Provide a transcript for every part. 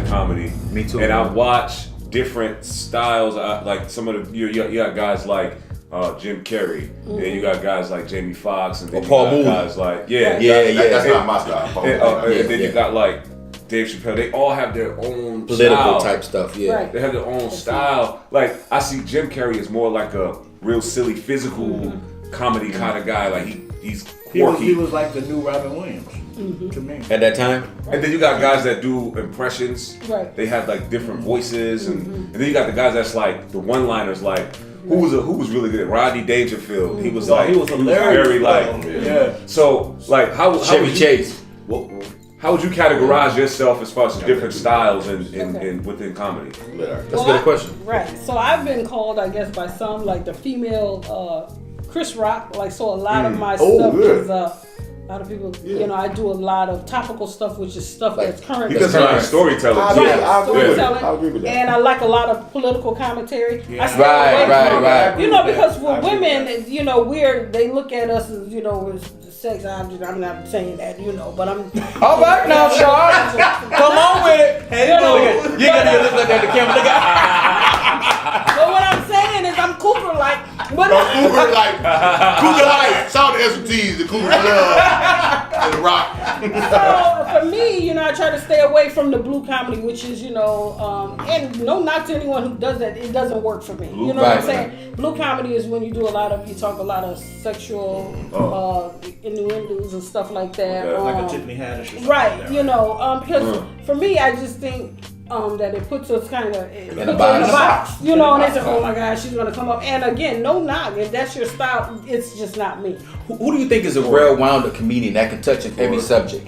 of comedy. Me too. And I watch different styles. Like some of the you got guys like Jim Carrey, and then you got guys like Jamie Foxx, and then you Paul got Mooney. guys like That's not my style. and then you got like Dave Chappelle. They all have their own Political style. type stuff. Yeah. Right. They have their own style. Like I see Jim Carrey as more like a real silly physical comedy kind of guy. Like he's quirky. He was like the new Robin Williams to me. At that time. And then you got guys that do impressions. Right. They have like different voices, and then you got the guys that's like the one-liners. Like who was really good? Rodney Dangerfield. He was like he was hilarious. very like Yeah. So like how Chevy would you, Chase. How would you categorize yourself as far as the different styles in within comedy? That's a good question. Right. So I've been called, I guess, by some like the female Chris Rock. Like, so a lot of my stuff is a lot of people. You know, I do a lot of topical stuff, which is stuff that's current. Because you're storytelling. I agree with that. And I like a lot of political commentary. Yeah. I stay away from, right. You know, because for women, you know, they look at us as, you know, as sex. I'm not saying that, you know, but I'm. All right now, Char. Come on with it. Hey, you know, you gotta look at the camera. Look at. But what I'm saying is, I'm Cougar like. Cougar like. Shout out to SMTs, the Cougar Love, and the Rock. So for me, you know, I try to stay away from the blue comedy, which is, you know, and no knock to anyone who does that. It doesn't work for me. You know what I'm saying? Blue comedy is when you talk a lot of sexual innuendos and stuff like that. Like a Tiffany Haddish or something. Right, like that, you know, because for me, I just think that it puts us kind of in a box. you know, and they say, oh my gosh, she's going to come up. And again, no knock. If that's your style, it's just not me. Who do you think is a well-rounded comedian that can touch on every subject?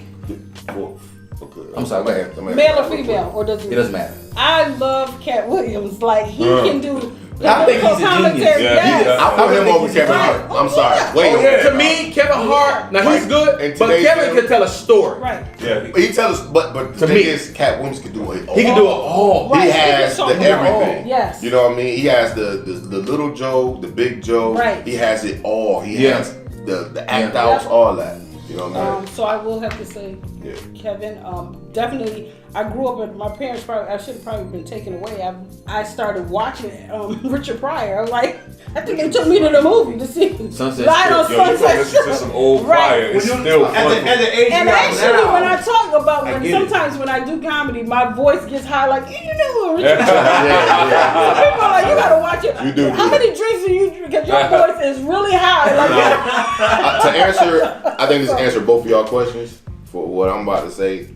I'm sorry, go ahead. Male or female, or does it matter. I love Cat Williams. Like, he can do I think he's a commentary. genius. Yes. I put him over Kevin Hart. I'm sorry. Wait. To me, Kevin Hart, now he's good, but Kevin can tell a story. Right. Yeah. He tells us, but the thing is, Cat Williams can do it all. He can do it all. Right. He has the everything. Yes. You know what I mean? He has the little Joe, the big Joe. Right. He has it all. He has the act outs, all that. You know what I mean? So I will have to say, Kevin, definitely. I grew up with my parents. I should have probably been taken away. I started watching Richard Pryor. I'm like, I think they took me to the movie to see Light on Sunset Listen to some old Pryor. It's still funny. And actually, when I talk about sometimes when I do comedy, my voice gets high. Like, you know, Richard Pryor. People are like, you gotta watch it. You do. How many drinks do you drink? Because your voice is really high. Like, To answer, I think this answer both of y'all questions for what I'm about to say.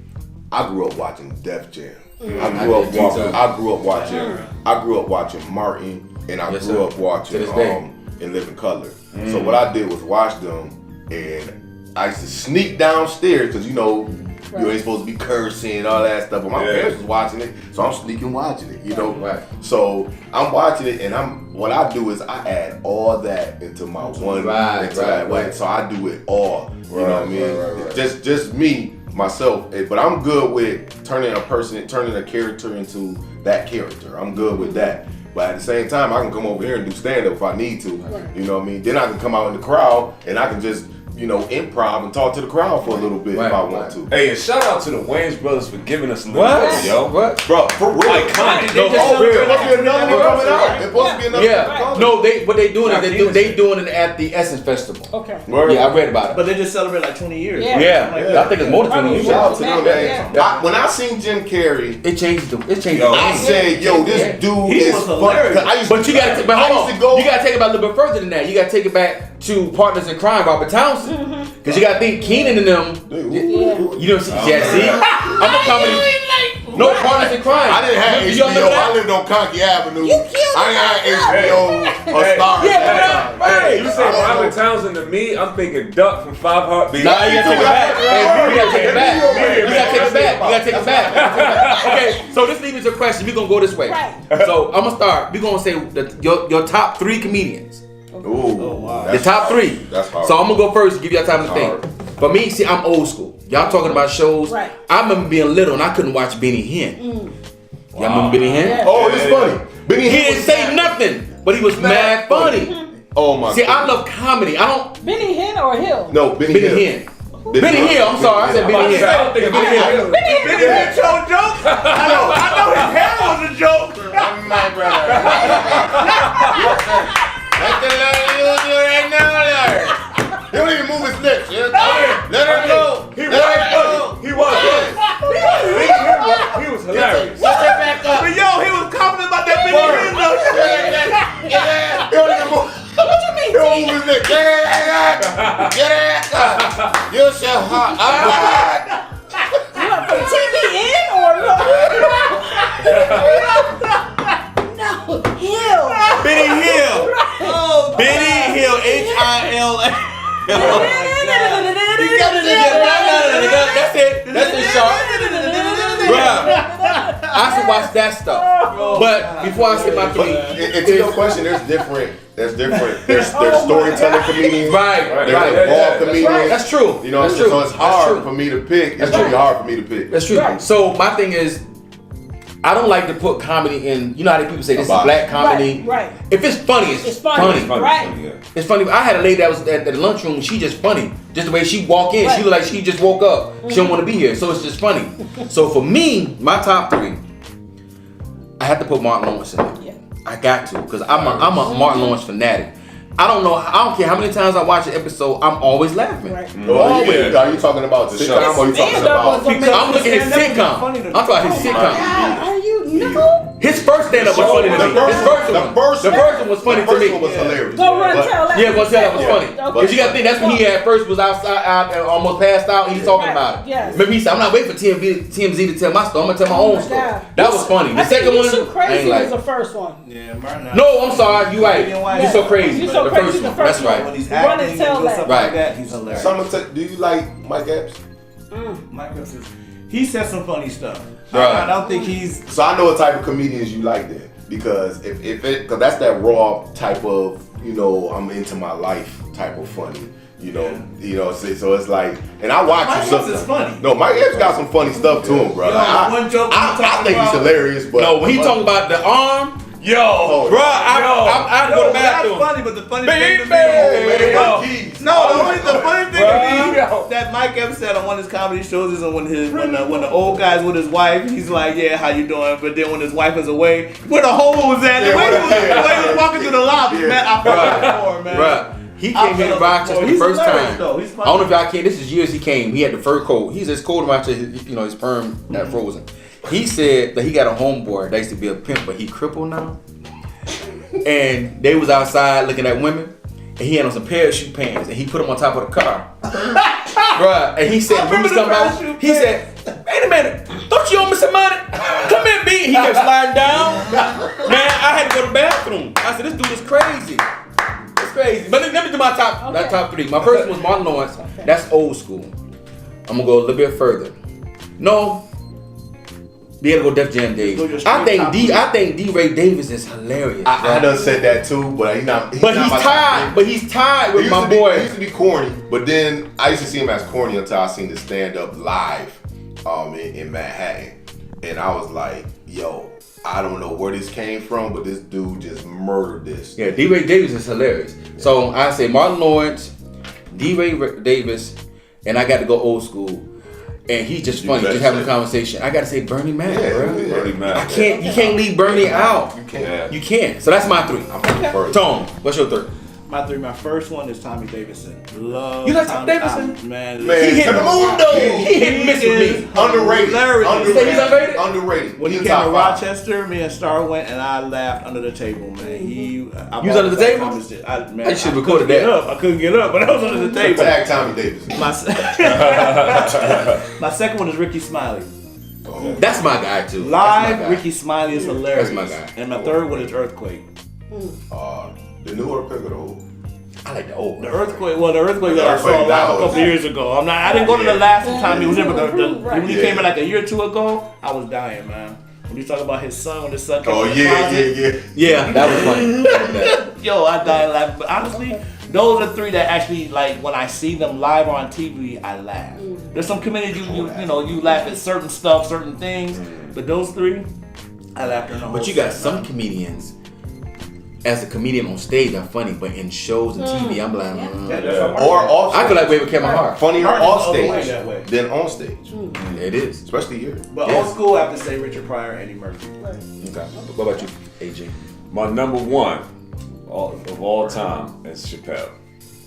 I grew up watching Def Jam. I grew up watching Martin, and I grew up watching In Living Color. So what I did was watch them, and I used to sneak downstairs because you ain't supposed to be cursing and all that stuff. But my parents was watching it, so I'm sneaking watching it. You know, so I'm watching it, and what I do is I add all that into my one. So I do it all. You know what I mean? Just me. Myself, but I'm good with turning a character into that character. I'm good with that. But at the same time, I can come over here and do stand-up if I need to. You know what I mean? Then I can come out in the crowd and I can just, improv and talk to the crowd for a little bit if I want to. Hey, and shout out to the Wayans brothers for giving us a little bit, yo. What? Bro, for real. Iconic. There's supposed to be another one coming out. There's supposed to be another one coming. No, what they doing is they doing it at the Essence Festival. Okay. Yeah, I read about it. But they just celebrate like 20 years. Yeah. I think it's more than 20 years. Shout out to them, man. When I seen Jim Carrey, It changed the I said, yo, this dude is hilarious. funny. But you gotta take it back a little bit further than that. You gotta take it back to Partners in Crime, Robert Townsend. Because you gotta think Keenan and them. You don't see Jesse. I'm a comedy. No Partners in Crime. I didn't have HBO. I lived on Conkey Avenue. I ain't had HBO or Star. Hey, you say Robert Townsend to me, I'm thinking Duck from 5 Heartbeats. Nah, you gotta take it back. We gotta take it back. Okay, so this leads me to a question. We're gonna go this way. So I'm gonna start. We're gonna say your top 3 comedians. Ooh, The top 3. That's hard. So I'm gonna go first and give y'all time to think. For me, see, I'm old school. Y'all talking about shows. Right. I remember being little and I couldn't watch Benny Hinn. Y'all remember Benny Hinn? Yeah. Oh, it's funny. Benny He Hinn didn't was say nothing, but he was mad funny. Oh my See, God. I love comedy. I don't. Benny Hinn or Hill? No, Benny Benny Hinn. Hinn. Benny Hill. I'm sorry, I said Benny Hill. I don't think Benny Hill. Benny Hill told jokes. I know his hair was a joke. My brother. Let the lady use you right now, Lord. He don't even move his lips. Let her go. He was. He was hilarious. Watch her back up. But yo, he was confident about that Benny Hill though. He don't even move. What you mean? He don't move his lips. Get it up. You're so hot. You want for TVN or no? No, Hill. Benny Hill. Oh, Benny Hill. H-I-L-A. That's it. That's it, Sharp. Bruh, I should watch that stuff. But before I say my three, And to your question, there's storytelling comedians. Right. There's raw comedians. That's true. You know, that's true. so it's hard for me to pick. It's really hard for me to pick. That's true. Right. So my thing is, I don't like to put comedy in. You know how people say this is black comedy. Right. If it's funny, it's funny. Right. It's funny. I had a lady that was at the lunchroom. She just funny. Just the way she walk in, she look like she just woke up. She don't want to be here, so it's just funny. So for me, my top three, I have to put Martin Lawrence in there. Yeah. I got to, because I'm a Martin Lawrence fanatic. I don't care how many times I watch an episode, I'm always laughing. Right. Always. Are you talking about the sitcom or are you talking about? I'm looking at his sitcom. I'm talking about his sitcom. Are you no? His first stand-up was funny to me. The first one was funny to me. The first one was hilarious. Go run tell that. Yeah, Gonna Tell that was funny. Okay. Because you got to think, that's when he at first was outside, out and almost passed out, and he's talking about it. Yes. Maybe he said, I'm not waiting for TMZ to tell my story, I'm going to tell my own story. God. That was funny. The I think second You one, So I Crazy ain't like. was the first one. Yeah, Martin. No, I'm sorry, you right. You So Crazy. You So The Crazy, first the one. first That's one. right. When he's Run and acting tell and that. stuff Right. like that, he's hilarious. Do you like Mike Epps? Mike Epps he says some funny stuff. Right. I don't think he's. So I know what type of comedians you like then, because because that's that raw type of, you know, I'm into my life type of funny. You know, so it's like, and I watch Mike him Epps is funny. No, Mike Epps got some funny stuff to him, bro. Yo, Like, one joke I think he's hilarious, but No, when he talking about the arm, bro, I go to the bathroom. That's funny, but the funny Baby. thing to me. Yo. The funny thing to me that Mike Epps said on one of his comedy shows is when the old guy's with his wife, he's like, yeah, how you doing? But then when his wife is away, where the hole was at, the way he was walking through the lobby, man, I felt before, man. Bruh, he came here to Rochester the first time. Though. I don't know if y'all can. This is years he came. He had the fur coat. He's as cold about his perm that frozen. He said that he got a homeboy that used to be a pimp, but he crippled now. And they was outside looking at women, and he had on some parachute pants, and he put them on top of the car. Bruh, and he said, women's come out. He said, wait a minute, don't you owe me some money? Come here, B. He kept sliding down. Man, I had to go to the bathroom. I said, this dude is crazy. It's crazy. But let me do my top three. My first one was Martin Lawrence. That's old school. I'm gonna go a little bit further. No. Be able to go Def Jam Dave. I think D. Ray Davis is hilarious. I done said that too, but he's not. But he's tied with my boy. He used to be corny, but then I used to see him as corny until I seen the stand up live in Manhattan. And I was like, yo, I don't know where this came from, but this dude just murdered this. Yeah, D. Ray Davis is hilarious. So I say Martin Lawrence, D. Ray Davis, and I got to go old school. And he's just funny, just having a conversation. I gotta say Bernie Mac, bro. Bernie Mac. You can't leave Bernie out. You can't. You can't. So that's my three. I'm first. Tone, what's your third? My first one is Tommy Davidson. Love You like Tommy Davidson? Man, He hit the moon though. He hit and miss with me. Underrated. Underrated? Underrated. When he He's came to top five. Rochester, me and Star went and I laughed under the table, man. You was under the table? I should have recorded that. I couldn't get up, but I was under the table. Tag Tommy Davis. My second one is Ricky Smiley. That's my guy too. Live, Ricky Smiley is hilarious. That's my guy. And my third one is Earthquake. The new Earthquake or the old? I like the old. The Earthquake that I saw live a couple years ago. I didn't go to the last time he was in, but when he came in like a year or two ago, I was dying, man. When you talk about his son, when his son came in the closet, Yeah, that was funny. yo, I died laughing. But honestly, those are three that actually, like, when I see them live on TV, I laugh. There's some comedians you laugh at certain stuff, certain things, but those three, I laughed during the whole But you got set, some man. comedians as a comedian on stage, I'm funny, but in shows and TV, I'm like, Or off I feel like with Kevin Hart. Funnier Hart off is all the way stage that way. than on stage. It is. Especially here. But old school, I have to say Richard Pryor, Eddie Murphy. Okay. What about you, AJ? My number one of all time is Chappelle.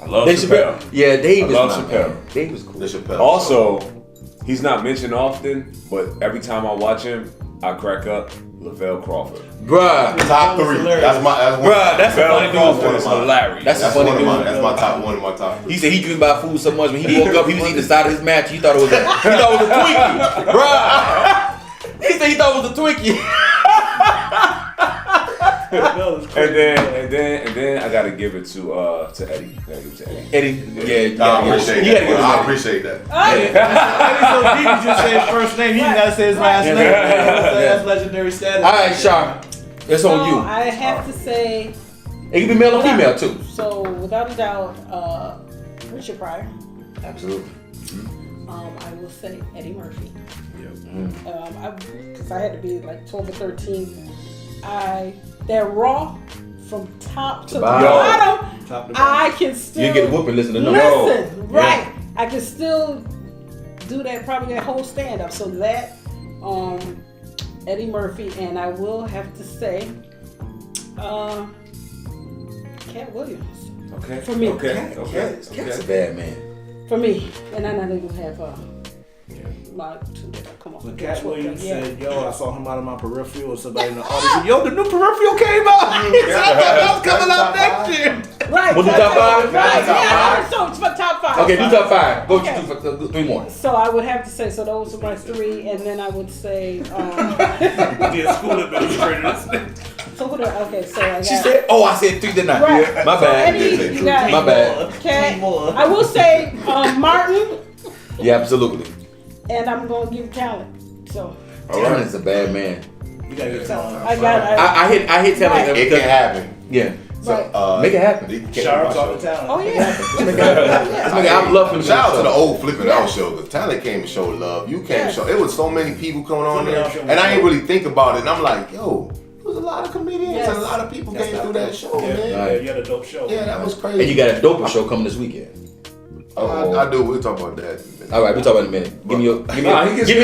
I love Dave Chappelle. Yeah, Dave is I love my Chappelle. man. Dave was cool. The Chappelle. Also, he's not mentioned often, but every time I watch him, I crack up. Lavelle Crawford. Bruh. Top 3. That's one. Bruh, that's a funny Lavelle dude. Crawford is hilarious. That's a That's funny one of dude. my. That's my top one of my top 3. He said he dreamed about food so much when he woke up, he was eating the side of his match. He thought it was a Twinkie. Bruh. He said he thought it was a Twinkie. and then I gotta give it to Eddie. Eddie, yeah, I appreciate you gotta that. give I him appreciate that. Eddie's so deep, you just say his first name. You didn't gotta say his last name. That's legendary status. All right, Char, it's on you. I have to say. It can be male or female too. So without a doubt, Richard Pryor. Absolutely. I will say Eddie Murphy. Because I had to be like 12 or 13. They're raw from top to bottom. Top to bottom. Ah, I can still You get a whoop and listen to them. listen, right? Yeah. I can still do that, probably that whole stand up. So that, Eddie Murphy, and I will have to say, Cat Williams. Okay. For me. Okay. That's a bad man. For me, and I know you have my two that I come off. When Cat Williams said, "Yo, I saw him out of my peripheral," or somebody in the audience, "Yo, the new peripheral came out." He said, "I thought that was coming out next year." Right. We'll do top 5? Right. Top Yeah. So it's for top 5. Okay, do top 5. Go Okay. for 3 more. So I would have to say, so those are my 3, and then I would say, The school administrators. so what? Okay, so I got. She said, "Oh, I said 3 didn't I?" Right. Yeah, my So bad. Eddie, you got My bad. Cat. More. I will say Martin, Yeah, absolutely. and I'm gonna give talent. So Talent is a bad man. You gotta get talent. I got. I hit talent. Right. It can happen. Yeah. Right. Make it happen. Sharp talking talent. Oh yeah. I'm loving the Shout out to the show. old Flipping Out show, because Talent came to show love. You came to show. It was so many people coming on there, and I ain't really think about it. And I'm like, yo, there was a lot of comedians and a lot of people came through that show, man. Yeah, you had a dope show. Yeah, that was And crazy. you got a doper show coming this weekend. I do. We'll talk about that. All right, we'll talk about it in a minute. Give me your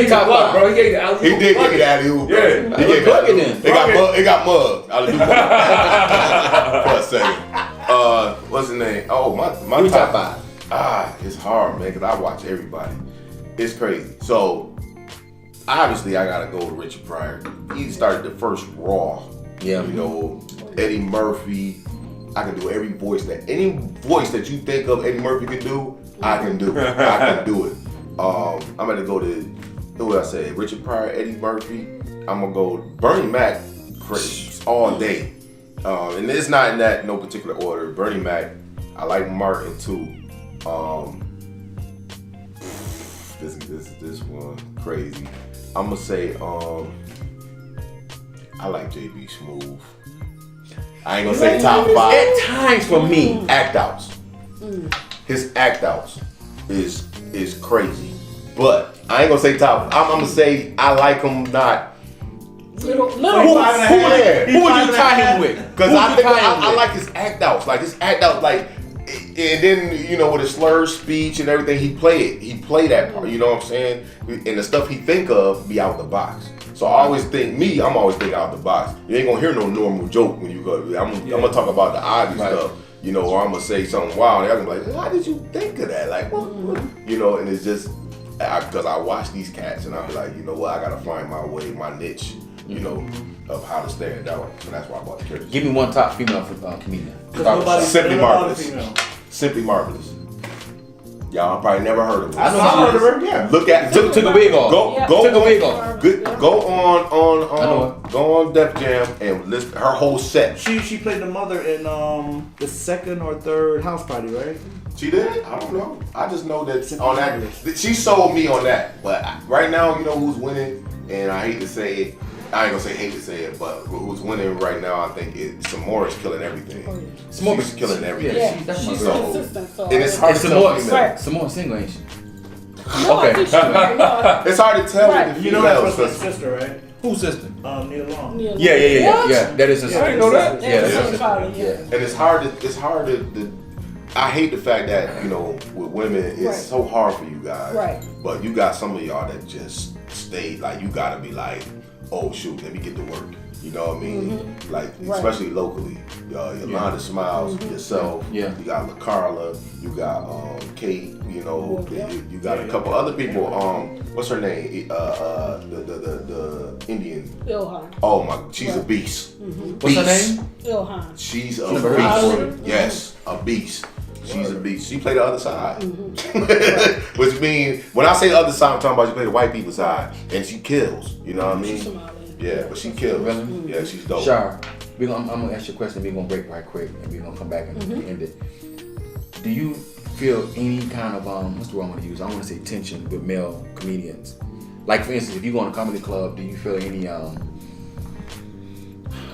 top block, 5. bro. He gave the alley-oop. He did give me that alley-oop, bro. Yeah. He gave me Plug it that in. alley-oop. It got mugged. I'll do that for a second. What's the name? Oh, my Give me top 5. It's hard, man, because I watch everybody. It's crazy. So, obviously, I got to go with Richard Pryor. He started the first Raw. Yeah. You know, Eddie Murphy. I can do any voice that you think of Eddie Murphy can do, I can do. I can do it. I'm gonna go to, who I say? Richard Pryor, Eddie Murphy. I'm gonna go Bernie Mac, crazy all day. And it's not in that no particular order. Bernie Mac. I like Martin too. This one crazy. I'm gonna say I like JB Smooth. I ain't gonna say top 5. At times for me, Act outs. His act outs is crazy. But I ain't gonna say top. I'm gonna say I like him not. Little. who would you tie him with? Because I think I like his act outs. Like his act out, like, and then with his slurred speech and everything, he play that part. You know what I'm saying? And the stuff he think of be out the box. So I always think I'm always thinking out the box. You ain't gonna hear no normal joke when you go. I'm gonna talk about the obvious stuff, or I'm gonna say something wild. And I'm gonna be like, how did you think of that? Like, what? And it's just because I watch these cats and I be like, you know what? I gotta find my way, my niche, of how to stand out. So that's why I bought the characters. Give me one top female comedian. Simply Marvelous. Simply Marvelous. Y'all probably never heard of her. I heard of her. Yeah. Look at Took a wig off. Took a wig off. Go on Def Jam and listen her whole set. She played the mother in the 2nd or 3rd House Party, right? She did? I don't know. I just know that on that she sold me on that. But right now, you know who's winning, and I hate to say it. I ain't gonna say hate to say it, but who's winning right now? I think Samora's killing everything. Samora's killing everything. Yeah, she's consistent. So and it's hard to tell. Samora's single, ain't she? No, I think she's married. It's hard to tell with the You know that's females. her sister, right? Whose sister? Neil Long. Yeah. That is a I didn't know that. Yeah, And it's hard to I hate the fact that, you know, with women, it's so hard for you guys. Right. But you got some of y'all that just stay, like, you gotta be like, oh, shoot, let me get to work. You know what I mean? Like, especially locally. Yolanda Smiles, yourself. Yeah. You got LaCarla. You got Kate. You know, you got a couple other people. What's her name? The Indian. Ilhan. Oh my, she's a beast. What's her name? Ilhan. She's a Never beast. heard Yes, a beast. She's a beast. She played the other side. Which means, when I say the other side, I'm talking about she played the white people's side. And she kills. You know what I mean? Yeah, but she kills. Really? Yeah, she's dope. Char, I'm gonna ask you a question. We're gonna break right quick, and we're gonna come back and end it. Do you feel any kind of what's the word I'm gonna use? I want to say tension with male comedians. Like, for instance, if you go in a comedy club, do you feel any I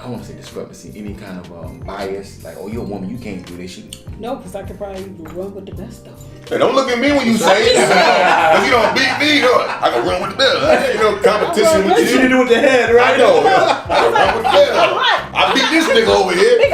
want to say discrepancy, any kind of bias? Like, oh, you're a woman, you can't do this. No, because I could probably run with the best of them. Hey, don't look at me when you say it. Because you don't beat me. I can run with the best. You know, competition with you. You do with the head, right? I know. I can run with the best. I beat this nigga over here.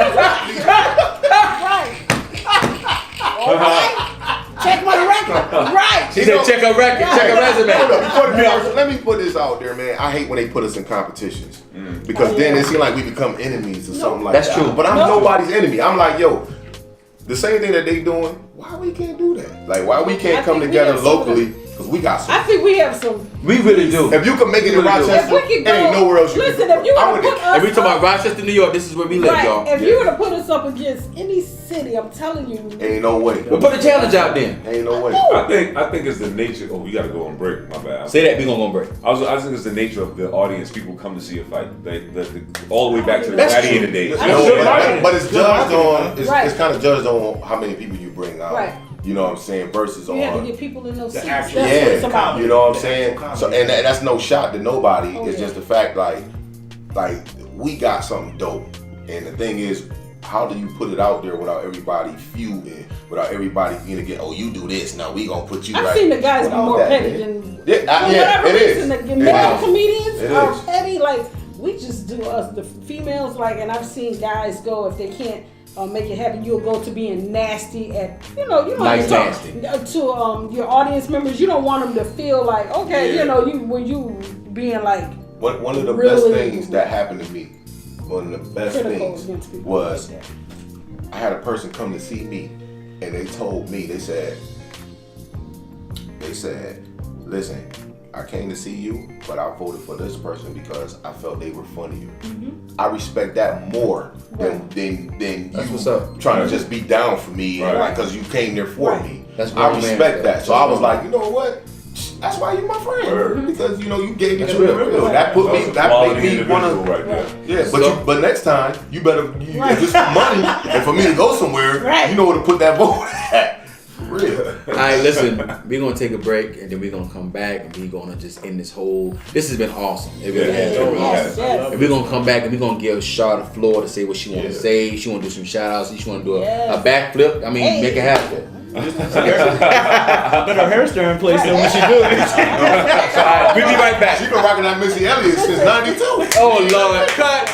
Right. Check my record. Right. She said check her record, check her resume. Let me put this out there, man. I hate when they put us in competitions. Because then it seems like we become enemies or something like that. That's true. But I'm nobody's enemy. I'm like, yo, the same thing that they doing, why we can't do that? Like, why we can't come together locally? Because we got some. I think we have some. We really do. If you can make it in Rochester, If we could go, ain't nowhere else you listen, can if you go. were to put us If we talk about Rochester, New York, this is where we live, y'all. If you were to put us up against any city, I'm telling you. Ain't no way. We'll put a challenge out then. Ain't no way. I think it's the nature. Oh, we gotta go on break. My bad. Say that, we gonna go on break. I think it's the nature of the audience. People come to see a fight. All the way back to the That's gladiator true. days. But it's judged on. It's Right. kind of judged on how many people you bring out. Right. You know what I'm saying? Versus You have to on. get people in those seats. actual- That's what it's about. You know what I'm saying? So and that's no shot to nobody. Oh, It's yeah. just the fact like we got something dope. And the thing is, how do you put it out there without everybody feuding, without everybody being again? Oh, you do this, now we gonna put you I've right. seen the guys be Without more that, petty man. than Yeah, it is. The male comedians It are is. petty. Like, we just do us. The females, like, and I've seen guys go, if they can't make it happen, you'll go to being nasty at, you don't Nice talk nasty. to your audience members. You don't want them to feel like, okay, you being like, One of the really best things that happened to me, one of the best critical things against people was like that. I had a person come to see me and they told me, they said, listen, I came to see you, but I voted for this person because I felt they were funnier. I respect that more than That's you what's up. trying to just be down for me Right. like because you came there for Right. me. That's I real man. respect that. So That's I was real like, you know what? That's why you're my friend because you gave me That's the real. real. That put me. That made me want to. right there. Yeah, So- but next time you better Right. if it's for money and for me to go somewhere, Right. you know where to put that vote at. For real. All right, listen, we're gonna take a break and then we're gonna come back and we're gonna just end this whole. This has been awesome. It really has. It really has. Yes. And we're gonna come back and we're gonna give Char the floor to say what she wanna say. She wanna do some shout outs. She wanna do a backflip. I mean, make it happen. But her hair's still in place then when she do it. All right, we'll be right back. She been rocking that Missy Elliott since '92. Oh Lord, cut.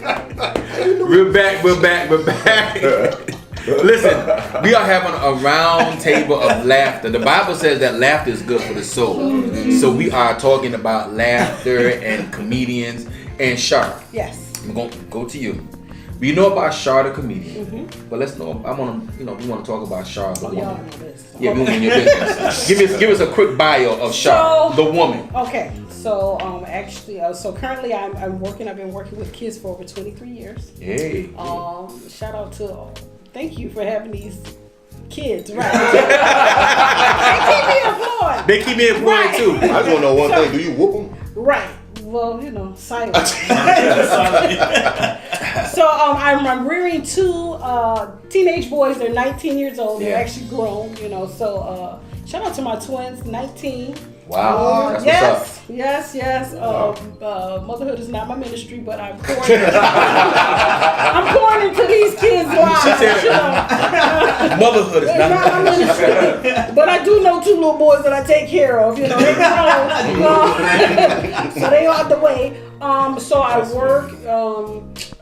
We're back. Listen, we are having a round table of laughter. The Bible says that laughter is good for the soul. So we are talking about laughter and comedians and Char. Yes. I'm gonna go to you. We know about Char the comedian, but let's know. I want to, we want to talk about Char the Oh, y'all woman. know this. Yeah, we in your business. give us a quick bio of Char the woman. Okay, so actually, so currently I've been working with kids for over 23 years. Hey. Shout out to, thank you for having these kids, right? They keep me employed. They keep me employed Right. too. I just want to know one thing. Do you whoop them? Right. Well, silent. So I'm rearing two teenage boys. They're 19 years old. They're Yeah. actually grown, So shout out to my twins, 19. Wow. That's what's up. Yes. Motherhood is not my ministry, but I'm pouring. I'm pouring into these kids' lives. She said, motherhood is It's not my not. ministry, but I do know two 2 little boys that I take care of. You know, they grown. So they out the way. So I work.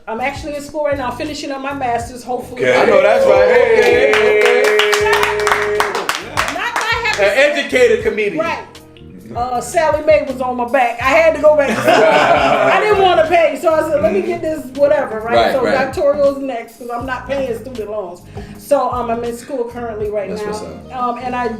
I'm actually in school right now, finishing up my master's. Hopefully, I know that's right. Not by having An educated comedian. right. Sally Mae was on my back. I had to go back to school. I didn't want to pay, so I said, let me get this whatever, right? So doctoral's next because I'm not paying student loans. So I'm in school currently right now. And I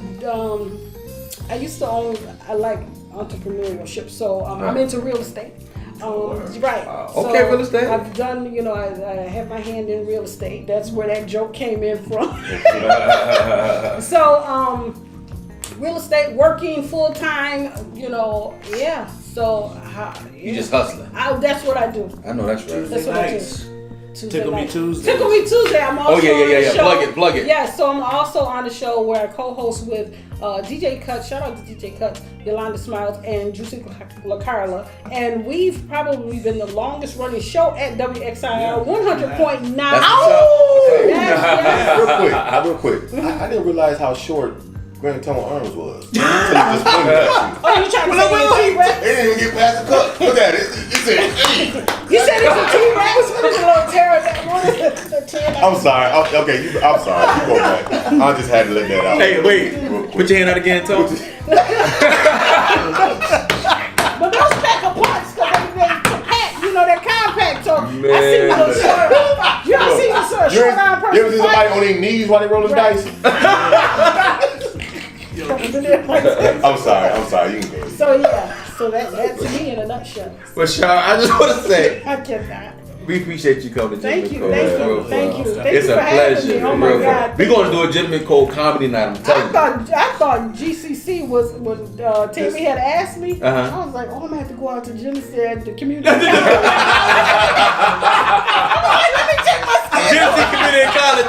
used to own, I like entrepreneurship, so I'm into real estate. Right. Okay, real estate. I've done, I have my hand in real estate. That's where that joke came in from. So, real estate, working full time, yeah. So you just hustling. That's what I do. I know that's right. That's what I do. Tickle Me Tuesday. Tickle Me Tuesday. I'm also on the show. Plug it. Yeah, so I'm also on the show where I co-host with DJ Cut. Shout out to DJ Cut, Yolanda Smiles, and Juicy LaCarla. And we've probably been the longest running show at WXIL 100.9. Real quick. I didn't realize how short Grand Tunnel Arms was. Oh, you trying to say T-Rex? They didn't even get past the cut. Look at it. You said, You said it's a T-Rex? It's a little pterodactyl. I'm sorry. Okay, I'm sorry. You go back. I just had to let that out. Hey, wait. Put your hand out again, Tom. But those pack of parts, because they're compact. They're compact. So I see the short. You ever see the short arm person? You ever see somebody on their knees while they rolling dice? I'm sorry. You can go. So that's me in a nutshell. But Char, I just want to say, I cannot. we appreciate you coming to Thank Gentleman you. Code. Thank you. It's a pleasure. Oh my God. We're going to do a Gentleman Code comedy night. I'm telling you. I thought GCC was when Tammy had asked me. Uh-huh. I was like, I'm gonna have to go out to Genesee at the community. Let me check my schedule. Genesee Community College.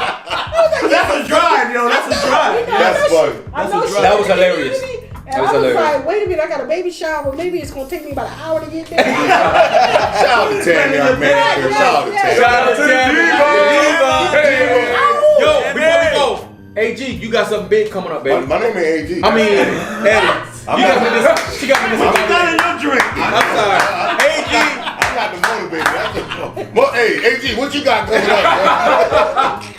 That's a drive, yo. That's a drive. That's funny. That was hilarious. And I was like, wait a minute, I got a baby shower. Maybe it's going to take me about an hour to get there. Shout out to Tammy, our manager. Shout out to Tammy. Yo, before we go, AG, you got something big coming up, baby. My name ain't AG. I mean, Eddie. She got me this. I'm not in your drink. I'm sorry. AG. I got the motor, baby. Hey, AG, what you got going on, man?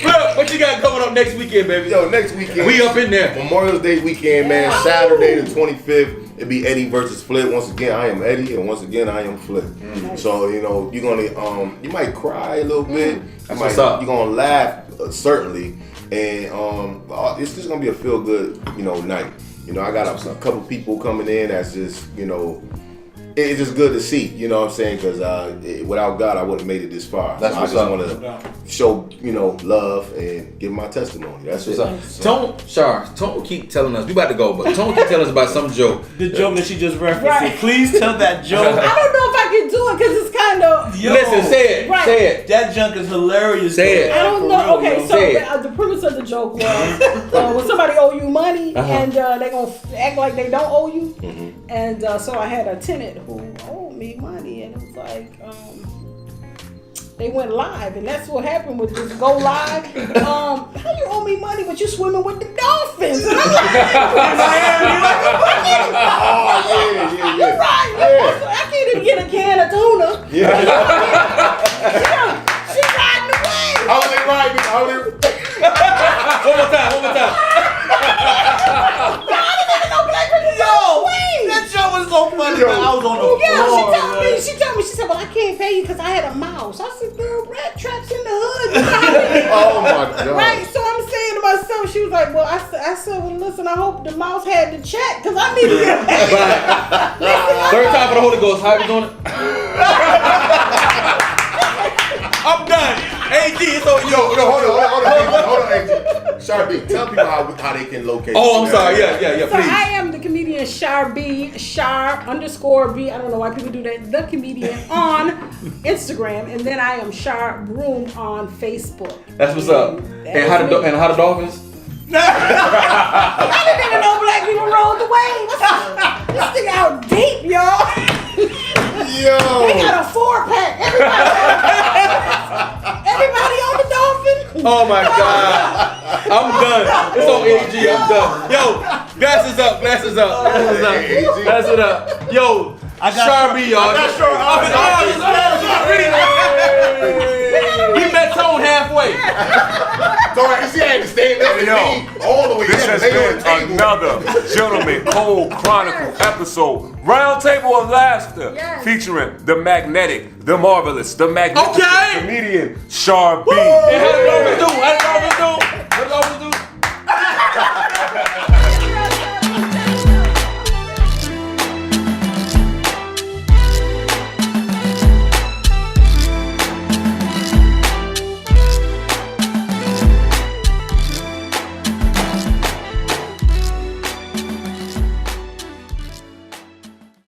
Look, what you got coming up next weekend, baby? Yo, next weekend. We up in there. Memorial Day weekend, man. Saturday the 25th. It'll be Eddie versus Flip. Once again, I am Eddie, and once again, I am Flip. So, you're gonna, you might cry a little bit. What's up? You're gonna laugh, certainly. And it's just gonna be a feel good, night. I got a couple people coming in that's just, it's just good to see, you know what I'm saying? Because without God, I wouldn't have made it this far. That's so I what's just up. want to show, love and give my testimony. That's it. Tone keep telling us, we about to go, but Tone keep telling us about some joke. The joke that she just referenced. Right. Please tell that joke. I don't know if I can do it because it's kind of. Listen, say it. Right. Say it. That junk is hilarious. Say it. I don't know. Okay, so Say it. the premise of the joke was when somebody owe you money and they gonna act like they don't owe you, and so I had a tenant who owed me money, and it was like they went live, and that's what happened with this go live. How you owe me money, but you swimming with the dolphins? And I'm like, you're right. I can't even get a can of tuna. Yeah. She riding away. One more time. That joke was so funny, man. I was on the floor. She told me, well, I can't pay you because I had a mouse. I said, girl, rat traps in the hood. Oh my God. Right, so I'm saying to myself, she was like, well, I said, well, listen, I hope the mouse had the check because I need to get paid. Third time for the Holy Ghost. How you doing it? I'm done. AG, it's over. Hold on, AG. Char B, tell people how they can locate you. Oh, I'm sorry. Yeah, So please. I am the comedian Char B, Char_B. I don't know why people do that. The comedian on Instagram, and then I am Char Broom on Facebook. That's what's up. And how the Dolphins? I didn't even know black people rolled the wave. This thing out deep, y'all. Yo. They got a 4-pack. Everybody on the Dolphin. Oh my God. I'm done. It's on AG. I'm done. Yo, glasses up. Glasses up. Glasses up. Glasses up. Yo, Char B, y'all. We met Tone halfway. So you see, I had to stay there all the way. This has been another Gentleman Cold Chronicle episode. Round Table of Laughter, featuring the magnetic, the marvelous, the magnificent comedian Char B. How did Dolphins do?